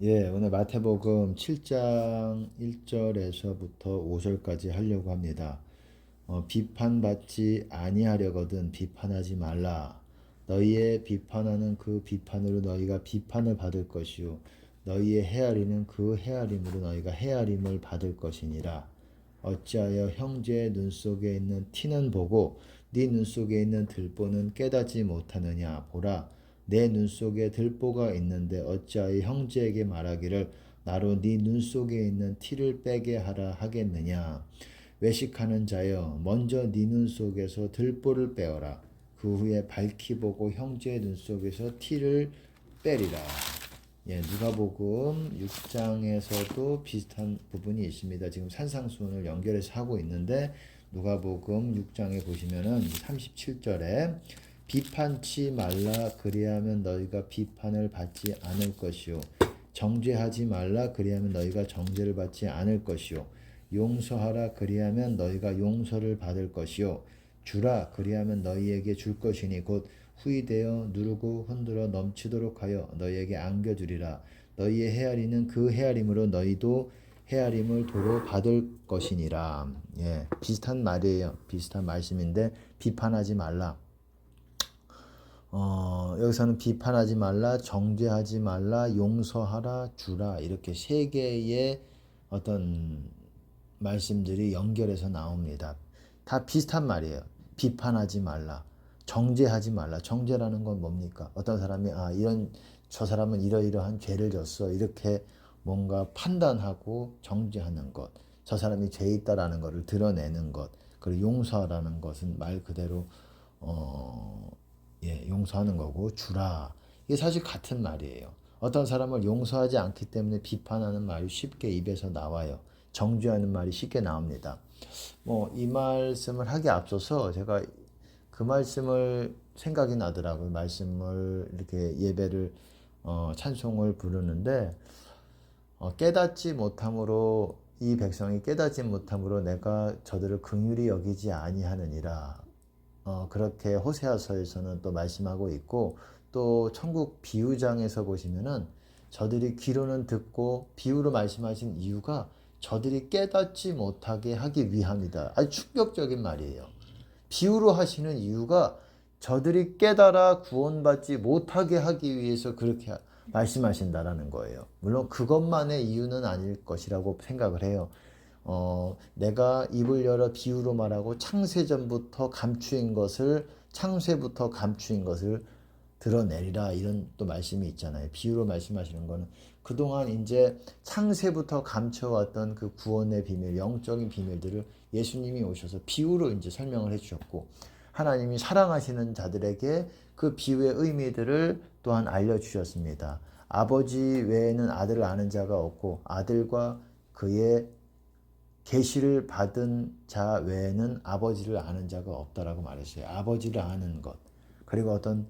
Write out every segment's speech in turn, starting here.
예, 오늘 마태복음 7장 1절에서부터 5절까지 하려고 합니다. 비판받지 아니하려거든 비판하지 말라. 너희의 비판하는 그 비판으로 너희가 비판을 받을 것이요 너희의 헤아리는 그 헤아림으로 너희가 헤아림을 받을 것이니라. 어찌하여 형제의 눈 속에 있는 티는 보고 네 눈 속에 있는 들보는 깨닫지 못하느냐. 보라, 내 눈 속에 들보가 있는데 어찌하여 형제에게 말하기를 나로 네 눈 속에 있는 티를 빼게 하라 하겠느냐. 외식하는 자여, 먼저 네 눈 속에서 들보를 빼어라. 그 후에 밝히 보고 형제의 눈 속에서 티를 빼리라. 예, 누가복음 6장에서도 비슷한 부분이 있습니다. 지금 산상수훈을 연결해서 하고 있는데 누가복음 6장에 보시면은 37절에 비판치 말라 그리하면 너희가 비판을 받지 않을 것이요 정죄하지 말라 그리하면 너희가 정죄를 받지 않을 것이요 용서하라 그리하면 너희가 용서를 받을 것이요 주라 그리하면 너희에게 줄 것이니 곧 후이되어 누르고 흔들어 넘치도록 하여 너희에게 안겨주리라. 너희의 헤아리는 그 헤아림으로 너희도 헤아림을 도로 받을 것이니라. 예, 비슷한 말이에요. 비슷한 말씀인데 비판하지 말라. 여기서는 비판하지 말라, 정죄하지 말라, 용서하라, 주라 이렇게 세 개의 어떤 말씀들이 연결해서 나옵니다. 다 비슷한 말이에요. 비판하지 말라, 정죄하지 말라. 정죄라는 건 뭡니까? 어떤 사람이 저 사람은 이러이러한 죄를 졌어 이렇게 뭔가 판단하고 정죄하는 것, 저 사람이 죄 있다라는 것을 드러내는 것, 그리고 용서라는 것은 말 그대로 용서하는 거고 주라. 이게 사실 같은 말이에요. 어떤 사람을 용서하지 않기 때문에 비판하는 말이 쉽게 입에서 나와요. 정죄하는 말이 쉽게 나옵니다. 이 말씀을 하기 앞서서 제가 그 말씀을 생각이 나더라고요. 말씀을 이렇게 예배를 찬송을 부르는데 깨닫지 못함으로 이 백성이 깨닫지 못함으로 내가 저들을 긍휼히 여기지 아니하느니라. 그렇게 호세아서에서는 또 말씀하고 있고 또 천국 비유장에서 보시면은 저들이 귀로는 듣고 비유로 말씀하신 이유가 저들이 깨닫지 못하게 하기 위함이다. 아주 충격적인 말이에요. 비유로 하시는 이유가 저들이 깨달아 구원받지 못하게 하기 위해서 그렇게 말씀하신다라는 거예요. 물론 그것만의 이유는 아닐 것이라고 생각을 해요. 내가 입을 열어 비유로 말하고 창세부터 감추인 것을 드러내리라 이런 또 말씀이 있잖아요. 비유로 말씀하시는 거는 그동안 이제 창세부터 감춰왔던 그 구원의 비밀, 영적인 비밀들을 예수님이 오셔서 비유로 이제 설명을 해주셨고 하나님이 사랑하시는 자들에게 그 비유의 의미들을 또한 알려주셨습니다. 아버지 외에는 아들을 아는 자가 없고 아들과 그의 계시를 받은 자 외에는 아버지를 아는 자가 없다라고 말했어요. 아버지를 아는 것, 그리고 어떤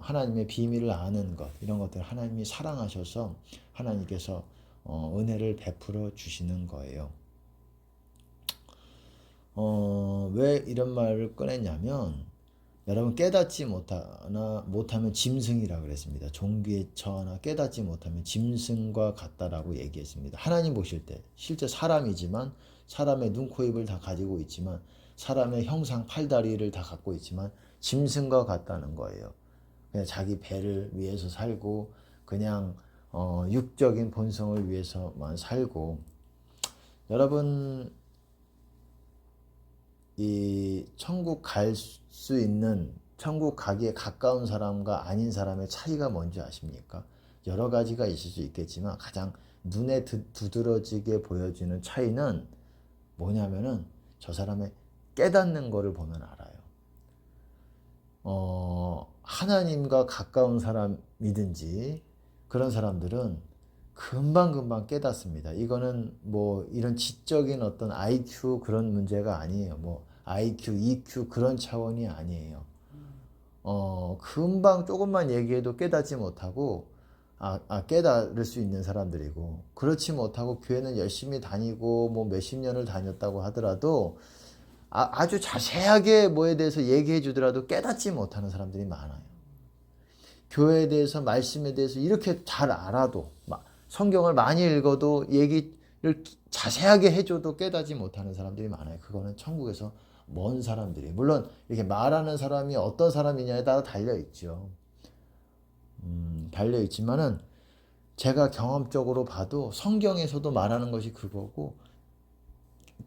하나님의 비밀을 아는 것, 이런 것들 하나님이 사랑하셔서 하나님께서 은혜를 베풀어 주시는 거예요. 왜 이런 말을 꺼냈냐면 여러분 깨닫지 못하면 짐승이라 그랬습니다. 종기에 처하나 깨닫지 못하면 짐승과 같다라고 얘기했습니다. 하나님 보실 때 실제 사람이지만 사람의 눈, 코, 입을 다 가지고 있지만 사람의 형상, 팔다리를 다 갖고 있지만 짐승과 같다는 거예요. 그냥 자기 배를 위해서 살고 그냥 육적인 본성을 위해서만 살고 여러분 이 천국 갈 수 있는 천국 가기에 가까운 사람과 아닌 사람의 차이가 뭔지 아십니까? 여러 가지가 있을 수 있겠지만 가장 눈에 두드러지게 보여지는 차이는 뭐냐면은 저 사람의 깨닫는 거를 보면 알아요. 하나님과 가까운 사람이든지 그런 사람들은 금방금방 깨닫습니다. 이거는 뭐 이런 지적인 어떤 IQ 그런 문제가 아니에요. 뭐 IQ, EQ 그런 차원이 아니에요. 금방 조금만 얘기해도 깨닫지 못하고 깨달을 수 있는 사람들이고 그렇지 못하고 교회는 열심히 다니고 뭐 몇십 년을 다녔다고 하더라도 아주 자세하게 뭐에 대해서 얘기해 주더라도 깨닫지 못하는 사람들이 많아요. 교회에 대해서 말씀에 대해서 이렇게 잘 알아도 성경을 많이 읽어도 얘기를 자세하게 해줘도 깨닫지 못하는 사람들이 많아요. 그거는 천국에서 먼 사람들이. 물론 이렇게 말하는 사람이 어떤 사람이냐에 따라 달려있죠. 달려있지만은 제가 경험적으로 봐도 성경에서도 말하는 것이 그거고,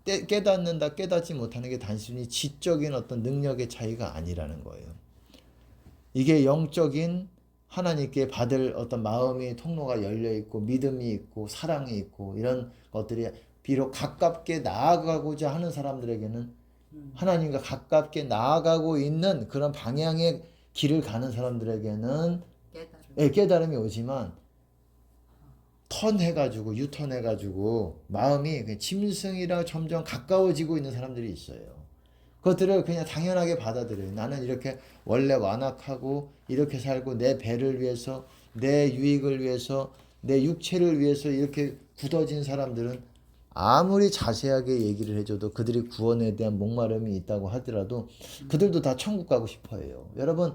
깨닫는다 깨닫지 못하는 게 단순히 지적인 어떤 능력의 차이가 아니라는 거예요. 이게 영적인 하나님께 받을 어떤 마음이 통로가 열려 있고 믿음이 있고 사랑이 있고 이런 것들이 비록 가깝게 나아가고자 하는 사람들에게는, 하나님과 가깝게 나아가고 있는 그런 방향의 길을 가는 사람들에게는 깨달음이 오지만, 턴해가지고 유턴해가지고 마음이 짐승이랑 점점 가까워지고 있는 사람들이 있어요. 그것들을 그냥 당연하게 받아들여요. 나는 이렇게 원래 완악하고 이렇게 살고 내 배를 위해서, 내 유익을 위해서, 내 육체를 위해서 이렇게 굳어진 사람들은 아무리 자세하게 얘기를 해줘도, 그들이 구원에 대한 목마름이 있다고 하더라도 그들도 다 천국 가고 싶어 해요. 여러분,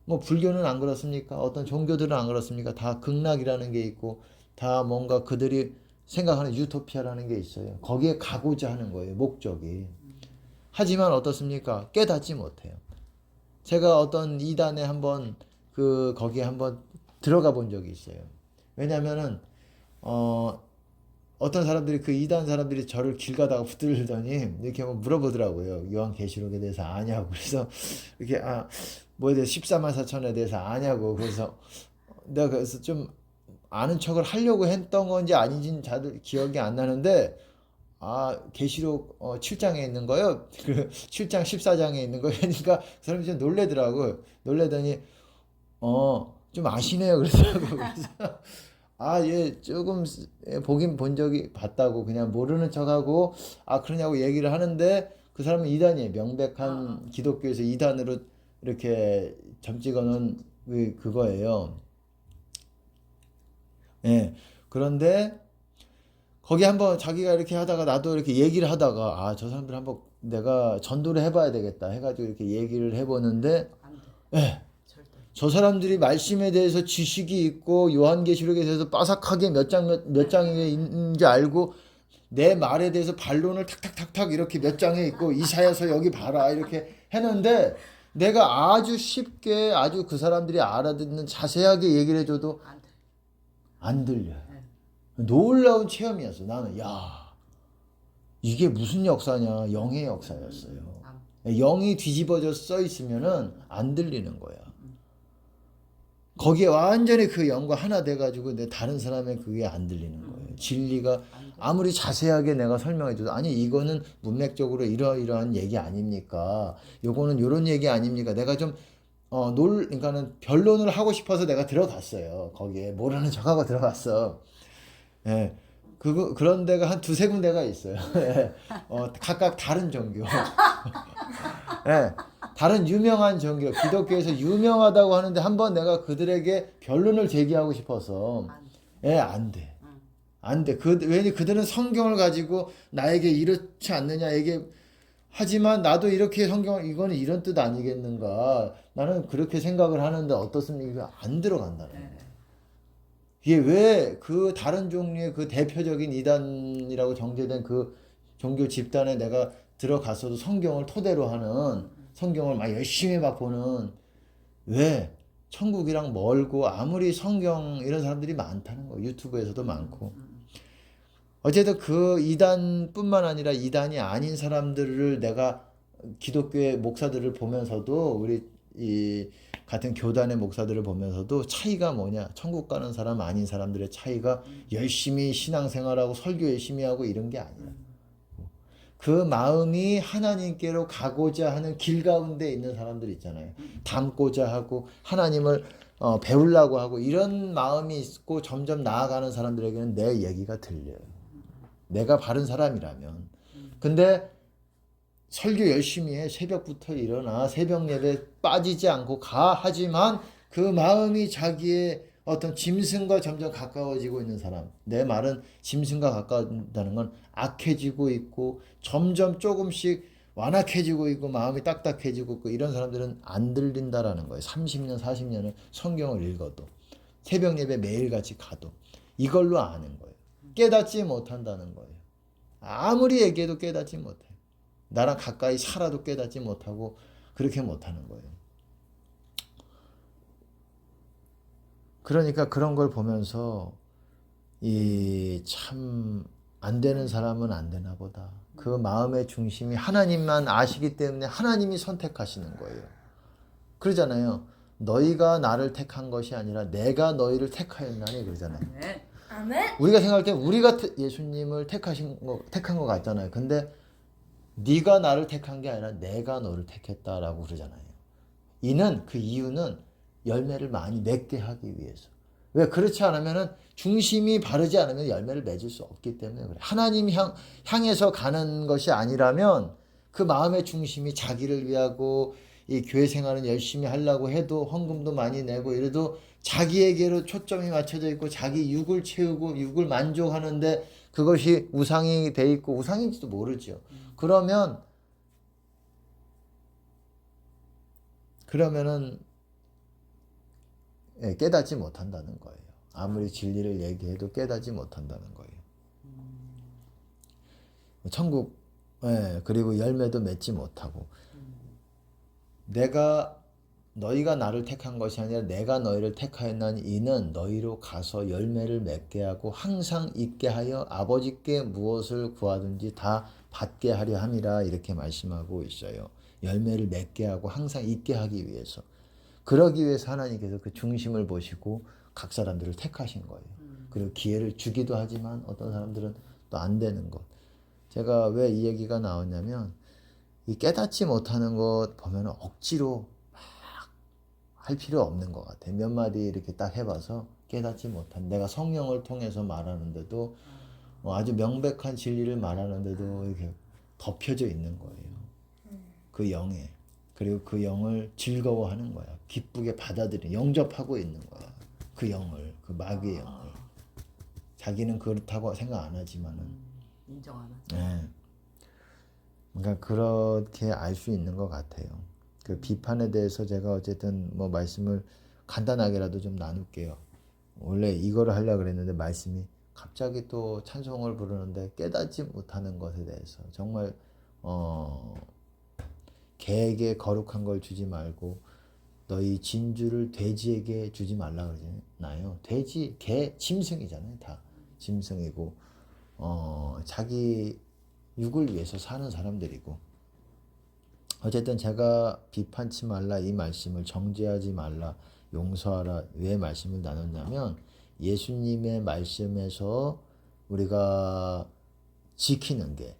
뭐 불교는 안 그렇습니까? 어떤 종교들은 안 그렇습니까? 다 극락이라는 게 있고 다 뭔가 그들이 생각하는 유토피아라는 게 있어요. 거기에 가고자 하는 거예요, 목적이. 하지만 어떻습니까? 깨닫지 못해요. 제가 어떤 이단에 한번 거기에 한번 들어가 본 적이 있어요. 왜냐면은 어떤 사람들이, 그 이단 사람들이 저를 길 가다가 붙들더니 이렇게 한번 물어보더라고요. 요한계시록에 대해서 아냐고. 그래서 이렇게 뭐에 대해서 14만 4천에 대해서 아냐고. 그래서 내가 그래서 좀 아는 척을 하려고 했던 건지 아닌지는 잘 기억이 안 나는데, 계시록 7장에 있는 거요. 그 7장 14장에 있는 거. 그러니까 그 사람이 좀 놀래더라고요. 놀래더니 좀 아시네요. 그러더라고요. 그래서 예, 조금 보긴 본 적이 봤다고 그냥 모르는 척하고 그러냐고 얘기를 하는데, 그 사람은 이단이에요. 명백한 기독교에서 이단으로 이렇게 점 찍어놓은 그거예요. 예. 그런데 거기 한번 자기가 이렇게 하다가, 나도 이렇게 얘기를 하다가 저 사람들 한번 내가 전도를 해봐야 되겠다 해가지고 이렇게 얘기를 해보는데, 예, 저 사람들이 말씀에 대해서 지식이 있고 요한계시록에 대해서 빠삭하게 몇 장에 있는지 알고, 내 말에 대해서 반론을 탁탁탁탁 이렇게 몇 장에 있고, 이사야서 여기 봐라 이렇게 했는데, 내가 아주 쉽게 아주 그 사람들이 알아듣는 자세하게 얘기를 해줘도 안 들려요. 놀라운 체험이었어. 나는 이게 무슨 역사냐. 영의 역사였어요. 영이 뒤집어져 써 있으면은 안 들리는 거야. 거기에 완전히 그 영과 하나 돼가지고 내 다른 사람의 그게 안 들리는 거예요. 진리가 아무리 자세하게 내가 설명해줘도, 아니 이거는 문맥적으로 이러이러한 얘기 아닙니까? 요거는 요런 얘기 아닙니까? 내가 좀 그러니까는 변론을 하고 싶어서 내가 들어갔어요. 거기에 모르는 척하고 들어갔어. 예. 그런 데가 한 두세 군데가 있어요. 예. 각각 다른 종교. 예. 다른 유명한 종교, 기독교에서 유명하다고 하는데 한번 내가 그들에게 변론을 제기하고 싶어서, 안 돼. 안 돼. 왜냐, 그들은 성경을 가지고 나에게 이렇지 않느냐 하지만 나도 이렇게 이거는 이런 뜻 아니겠는가. 나는 그렇게 생각을 하는데 어떻습니까? 안 들어간다는 거예요. 이게 왜 그 다른 종류의 그 대표적인 이단이라고 정제된 그 종교 집단에 내가 들어갔어도 성경을 토대로 하는, 성경을 막 열심히 막 보는, 왜 천국이랑 멀고 아무리 성경 이런 사람들이 많다는 거예요. 유튜브에서도 많고. 어쨌든 그 이단뿐만 아니라 이단이 아닌 사람들을, 내가 기독교의 목사들을 보면서도, 우리 이 같은 교단의 목사들을 보면서도 차이가 뭐냐, 천국 가는 사람 아닌 사람들의 차이가 열심히 신앙생활하고 설교 열심히 하고 이런 게 아니라, 그 마음이 하나님께로 가고자 하는 길 가운데 있는 사람들 있잖아요. 닮고자 하고 하나님을 배우려고 하고 이런 마음이 있고 점점 나아가는 사람들에게는 내 얘기가 들려요. 내가 바른 사람이라면. 근데 설교 열심히 해. 새벽부터 일어나. 새벽 예배 빠지지 않고 가. 하지만 그 마음이 자기의 어떤 짐승과 점점 가까워지고 있는 사람. 내 말은 짐승과 가까워진다는 건 악해지고 있고 점점 조금씩 완악해지고 있고 마음이 딱딱해지고 있고, 이런 사람들은 안 들린다라는 거예요. 30년, 40년을 성경을 읽어도, 새벽 예배 매일같이 가도. 이걸로 아는 거예요. 깨닫지 못한다는 거예요. 아무리 얘기해도 깨닫지 못해. 나랑 가까이 살아도 깨닫지 못하고 그렇게 못하는 거예요. 그러니까 그런 걸 보면서 이 참 안 되는 사람은 안 되나 보다. 그 마음의 중심이 하나님만 아시기 때문에 하나님이 선택하시는 거예요. 그러잖아요. 너희가 나를 택한 것이 아니라 내가 너희를 택하였나니 그러잖아요. 아멘. 우리가 생각할 때 우리가 예수님을 택한 것 같잖아요. 근데 네가 나를 택한 게 아니라 내가 너를 택했다라고 그러잖아요. 그 이유는 열매를 많이 맺게 하기 위해서. 왜 그렇지 않으면은 중심이 바르지 않으면 열매를 맺을 수 없기 때문에 그래. 하나님 향해서 가는 것이 아니라면 그 마음의 중심이 자기를 위하고 이 교회 생활은 열심히 하려고 해도 헌금도 많이 내고 이래도 자기에게로 초점이 맞춰져 있고 자기 육을 채우고 육을 만족하는데 그것이 우상이 돼 있고 우상인지도 모르죠. 그러면은 깨닫지 못한다는 거예요. 아무리 진리를 얘기해도 깨닫지 못한다는 거예요. 천국, 그리고 열매도 맺지 못하고. 너희가 나를 택한 것이 아니라 내가 너희를 택하였나니 이는 너희로 가서 열매를 맺게 하고 항상 있게 하여 아버지께 무엇을 구하든지 다 받게 하려 함이라 이렇게 말씀하고 있어요. 열매를 맺게 하고 항상 있게 하기 위해서. 그러기 위해서 하나님께서 그 중심을 보시고 각 사람들을 택하신 거예요. 그리고 기회를 주기도 하지만 어떤 사람들은 또 안 되는 것. 제가 왜 이 얘기가 나왔냐면 이 깨닫지 못하는 것 보면 억지로 막 할 필요 없는 것 같아요. 몇 마디 이렇게 딱 해봐서 깨닫지 못한 내가 성령을 통해서 말하는데도 아주 명백한 진리를 말하는데도 이렇게 덮여져 있는 거예요. 그 영에. 그리고 그 영을 즐거워하는 거야. 기쁘게 받아들이는, 영접하고 있는 거야. 그 영을, 그 마귀의 영을. 자기는 그렇다고 생각 안 하지만은. 인정 안 하죠. 네. 그러니까 그렇게 알 수 있는 것 같아요. 그 비판에 대해서 제가 어쨌든 뭐 말씀을 간단하게라도 좀 나눌게요. 원래 이거를 하려고 그랬는데 말씀이 갑자기 또 찬송을 부르는데 깨닫지 못하는 것에 대해서 정말 개에게 거룩한 걸 주지 말고 너희 진주를 돼지에게 주지 말라 그러잖아요. 돼지, 개, 짐승이잖아요. 다 짐승이고 자기 육을 위해서 사는 사람들이고 어쨌든 제가 비판치 말라 이 말씀을 정죄하지 말라 용서하라 왜 말씀을 나눴냐면 예수님의 말씀에서 우리가 지키는 게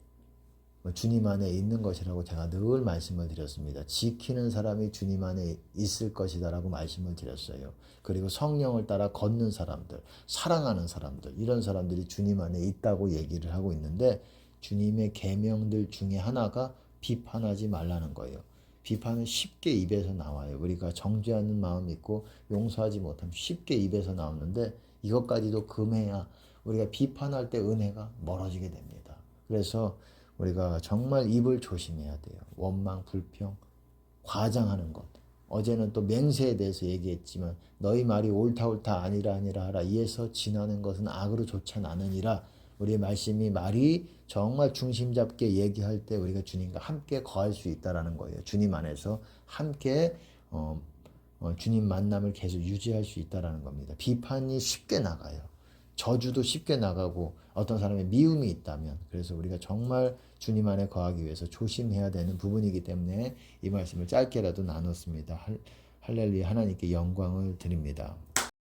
주님 안에 있는 것이라고 제가 늘 말씀을 드렸습니다. 지키는 사람이 주님 안에 있을 것이다 라고 말씀을 드렸어요. 그리고 성령을 따라 걷는 사람들, 사랑하는 사람들, 이런 사람들이 주님 안에 있다고 얘기를 하고 있는데 주님의 계명들 중에 하나가 비판하지 말라는 거예요. 비판은 쉽게 입에서 나와요. 우리가 정죄하는 마음이 있고 용서하지 못하면 쉽게 입에서 나오는데 이것까지도 금해야 우리가 비판할 때 은혜가 멀어지게 됩니다. 그래서 우리가 정말 입을 조심해야 돼요. 원망, 불평, 과장하는 것. 어제는 또 맹세에 대해서 얘기했지만 너희 말이 옳다 아니라 하라. 이에서 지나는 것은 악으로 좋지 않으니라. 우리의 말이 정말 중심 잡게 얘기할 때 우리가 주님과 함께 거할 수 있다라는 거예요. 주님 안에서 함께 주님 만남을 계속 유지할 수 있다라는 겁니다. 비판이 쉽게 나가요. 저주도 쉽게 나가고 어떤 사람의 미움이 있다면 그래서 우리가 정말 주님 안에 거하기 위해서 조심해야 되는 부분이기 때문에 이 말씀을 짧게라도 나눴습니다. 할렐루야 하나님께 영광을 드립니다.